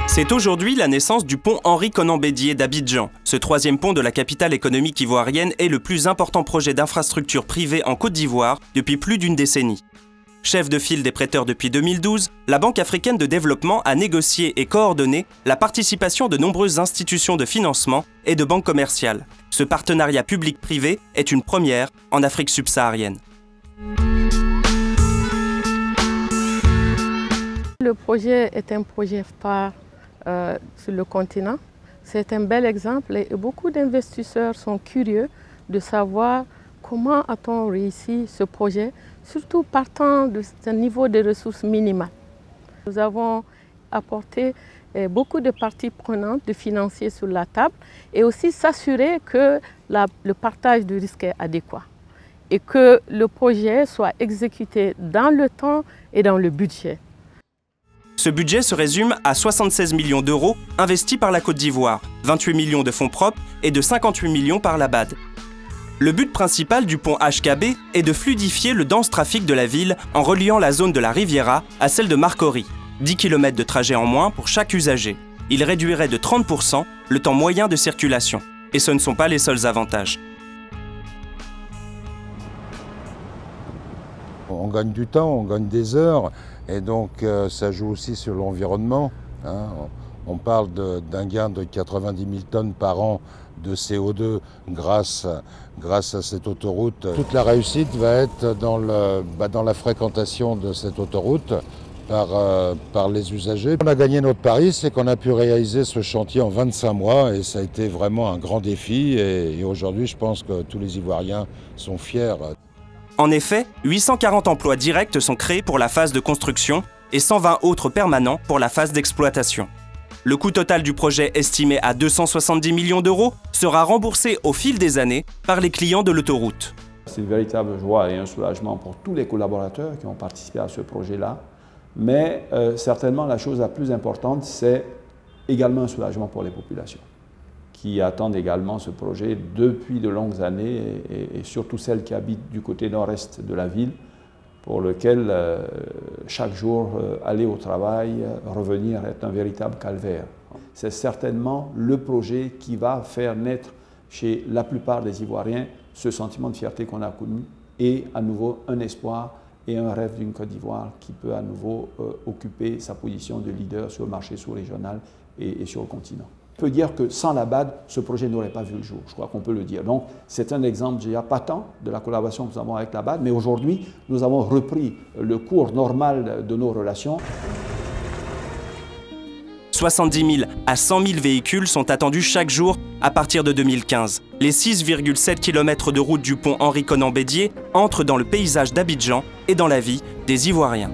C'est aujourd'hui la naissance du pont Henri Konan Bédié d'Abidjan. Ce troisième pont de la capitale économique ivoirienne est le plus important projet d'infrastructure privée en Côte d'Ivoire depuis plus d'une décennie. Chef de file des prêteurs depuis 2012, la Banque africaine de développement a négocié et coordonné la participation de nombreuses institutions de financement et de banques commerciales. Ce partenariat public-privé est une première en Afrique subsaharienne. Le projet est un projet phare sur le continent. C'est un bel exemple et beaucoup d'investisseurs sont curieux de savoir comment a-t-on réussi ce projet, surtout partant d'un niveau de ressources minimales. Nous avons apporté beaucoup de parties prenantes, de financiers sur la table et aussi s'assurer que le partage du risque est adéquat et que le projet soit exécuté dans le temps et dans le budget. Ce budget se résume à 76 millions d'euros investis par la Côte d'Ivoire, 28 millions de fonds propres et de 58 millions par la BAD. Le but principal du pont HKB est de fluidifier le dense trafic de la ville en reliant la zone de la Riviera à celle de Marcory. 10 km de trajet en moins pour chaque usager. Il réduirait de 30% le temps moyen de circulation. Et ce ne sont pas les seuls avantages. On gagne du temps, on gagne des heures, et donc ça joue aussi sur l'environnement. On parle d'un gain de 90 000 tonnes par an de CO2 grâce à cette autoroute. Toute la réussite va être dans la fréquentation de cette autoroute par les usagers. On a gagné notre pari, c'est qu'on a pu réaliser ce chantier en 25 mois et ça a été vraiment un grand défi et aujourd'hui je pense que tous les Ivoiriens sont fiers. En effet, 840 emplois directs sont créés pour la phase de construction et 120 autres permanents pour la phase d'exploitation. Le coût total du projet, estimé à 270 millions d'euros, sera remboursé au fil des années par les clients de l'autoroute. C'est une véritable joie et un soulagement pour tous les collaborateurs qui ont participé à ce projet-là. Mais certainement, la chose la plus importante, c'est également un soulagement pour les populations qui attendent également ce projet depuis de longues années et surtout celles qui habitent du côté nord-est de la ville pour lequel chaque jour aller au travail, revenir est un véritable calvaire. C'est certainement le projet qui va faire naître chez la plupart des Ivoiriens ce sentiment de fierté qu'on a connu et à nouveau un espoir et un rêve d'une Côte d'Ivoire qui peut à nouveau occuper sa position de leader sur le marché sous-régional et sur le continent. On peut dire que sans la BAD, ce projet n'aurait pas vu le jour, je crois qu'on peut le dire. Donc c'est un exemple déjà patent de la collaboration que nous avons avec la BAD, mais aujourd'hui nous avons repris le cours normal de nos relations. 70 000 à 100 000 véhicules sont attendus chaque jour à partir de 2015. Les 6,7 km de route du pont Henri Konan Bédié entrent dans le paysage d'Abidjan et dans la vie des Ivoiriens.